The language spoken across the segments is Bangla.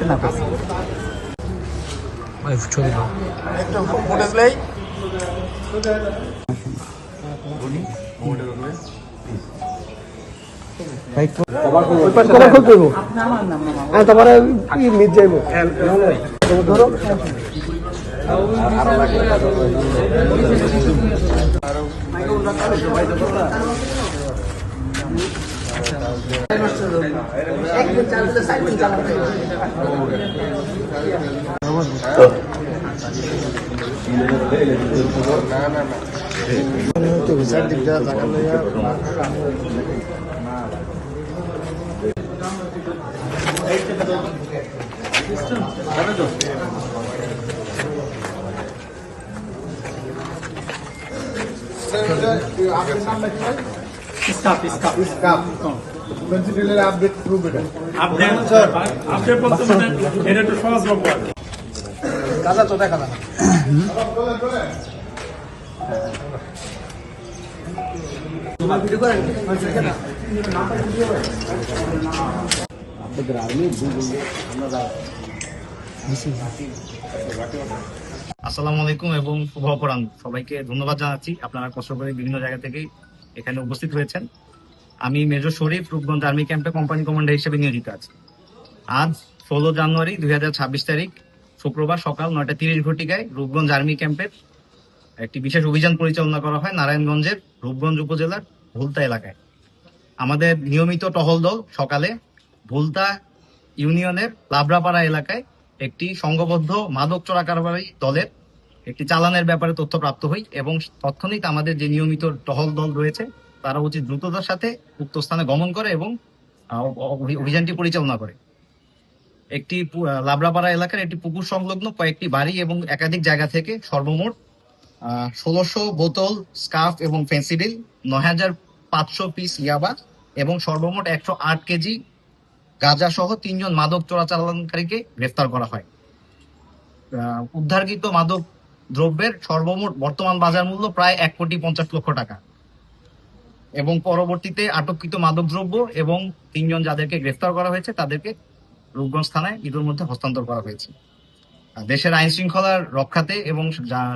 করতে না পারছি। একটু ফুটেজ নেই। তারপরে মিট যাইব ধরো কাজা তো দেখা না আসসালামু আলাইকুম এবং শুভ অপরাহ্ন। সবাইকে ধন্যবাদ জানাচ্ছি, আপনারা কষ্ট করে বিভিন্ন জায়গা থেকে এখানে উপস্থিত হয়েছেন। আমি মেজর শরীফ রূপগঞ্জ আর্মি ক্যাম্পে কোম্পানি কমান্ডার হিসেবে নিয়োজিত আছি। আজ 16 জানুয়ারি 2026 তারিখ শুক্রবার সকাল 9:30 ঘটিকায় রূপগঞ্জ আর্মি ক্যাম্পের একটি বিশেষ অভিযান পরিচালনা করা হয় নারায়ণগঞ্জের রূপগঞ্জ উপজেলার ভুলতা এলাকায়। আমাদের নিয়মিত টহল দল সকালে ভুলতা ইউনিয়নের লাবরাপাড়া এলাকায় একটি সংঘবদ্ধ মাদক চোরাকারবারি দলের একটি চালানের ব্যাপারে তথ্য প্রাপ্ত হই এবং তৎক্ষণিক আমাদের যে নিয়মিত টহল দল রয়েছে তারা অতি দ্রুততার সাথে উক্ত স্থানে গমন করে এবং অভিযানটি পরিচালনা করে। একটি লাবরাপাড়া এলাকার একটি পুকুর সংলগ্ন কয়েকটি বাড়ি এবং একাধিক জায়গা থেকে সর্বমোট 1600 বোতল স্কার্ফ এবং ফেন্সিডিল, 9500 পিস ইয়াবা এবং সর্বমোট 108 কেজি গাঁজা সহ 3 জন মাদক চোরাচালানকারীকে গ্রেফতার করা হয়। উদ্ধারকৃত মাদক দ্রব্যের সর্বমোট বর্তমান বাজার মূল্য প্রায় 1,50,00,000 টাকা এবং পরবর্তীতে আটককৃত মাদক দ্রব্য এবং 3 জন যাদেরকে গ্রেফতার করা হয়েছে তাদেরকে রূপগঞ্জ থানায় ইতিমধ্যে হস্তান্তর করা হয়েছে। দেশের আইন শৃঙ্খলার রক্ষাতে এবং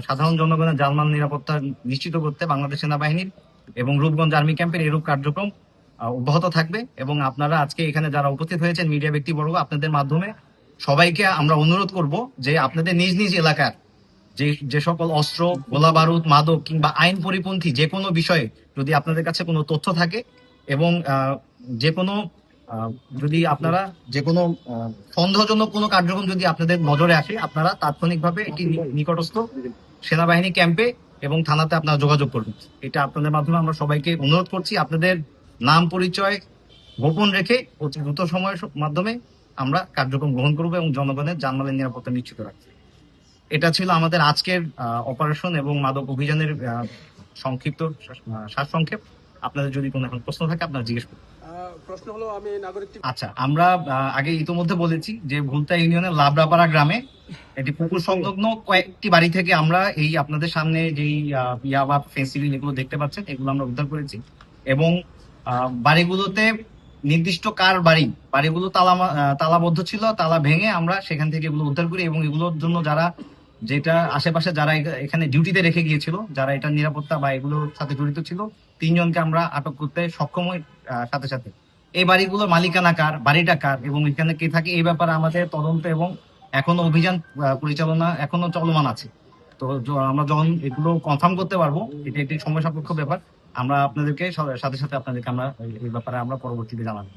সাধারণ জনগণের জানমাল নিরাপত্তা নিশ্চিত করতে বাংলাদেশ সেনাবাহিনীর এবং রূপগঞ্জ আর্মি ক্যাম্পের এরূপ কার্যক্রম অব্যাহত থাকবে। এবং আপনারা আজকে এখানে যারা উপস্থিত হয়েছেন মিডিয়া ব্যক্তিবর্গ, আপনাদের মাধ্যমে সবাইকে আমরা অনুরোধ করব যে আপনাদের নিজ নিজ এলাকার যে সকল অস্ত্র, গোলা বারুদ, মাদক কিংবা আইন পরিপন্থী যে কোনো বিষয়ে যদি আপনাদের কাছে কোনো তথ্য থাকে এবং যে কোনো যদি আপনারা যে কোনো সন্দেহজনক কোনো কার্যক্রম যদি আপনাদের নজরে আসে, আপনারা তাৎক্ষণিকভাবে এটি নিকটস্থ সেনাবাহিনী ক্যাম্পে এবং থানাতে আপনারা যোগাযোগ করবেন। এটা আপনাদের মাধ্যমে আমরা সবাইকে অনুরোধ করছি। আপনাদের নাম পরিচয় গোপন রেখে অতি দ্রুত সময়ের মাধ্যমে আমরা কার্যক্রম গ্রহণ করব এবং জনগণের জানমালের নিরাপত্তা নিশ্চিত রাখবো। এটা ছিল আমাদের আজকের অপারেশন এবং মাদক অভিযানের সংক্ষিপ্ত সারসংক্ষেপ। আপনাদের যদি কোনো এখন প্রশ্ন থাকে আপনারা জিজ্ঞেস করুন। প্রশ্ন হলো, আমি নাগরিক। আচ্ছা, আমরা আগে ইতিমধ্যে বলেছি যে ভুলতা ইউনিয়নের লাবরাপাড়া গ্রামে একটি পুকুর সংলগ্ন কয়েকটি বাড়ি থেকে আমরা এই আপনাদের সামনে যেই ইয়াবা ফেন্সিডিল এগুলো দেখতে পাচ্ছেন এগুলো আমরা উদ্ধার করেছি এবং বাড়িগুলোতে নির্দিষ্ট কার বাড়িগুলো তালাবদ্ধ ছিল, তালা ভেঙে আমরা সেখান থেকে এগুলো উদ্ধার করি এবং এগুলোর জন্য যারা যেটা আশেপাশে যারা এখানে ডিউটিতে রেখে গিয়েছিল, যারা এটা নিরাপত্তা বা এগুলোর সাথে জড়িত ছিল, 3 জনকে আমরা আটক করতে সক্ষম হই। সাথে সাথে এই বাড়িগুলোর মালিকানা কার, বাড়িটা কার এবং এখানে কে থাকে এই ব্যাপারে আমাদের তদন্ত এবং এখনো অভিযান পরিচালনা এখনো চলমান আছে। তো আমরা যখন এগুলো কনফার্ম করতে পারবো, এটা একটি সময় সাপেক্ষ ব্যাপার, আমরা আপনাদেরকে সাথে সাথে আপনাদেরকে আমরা এই ব্যাপারে আমরা পরবর্তীতে জানাবো।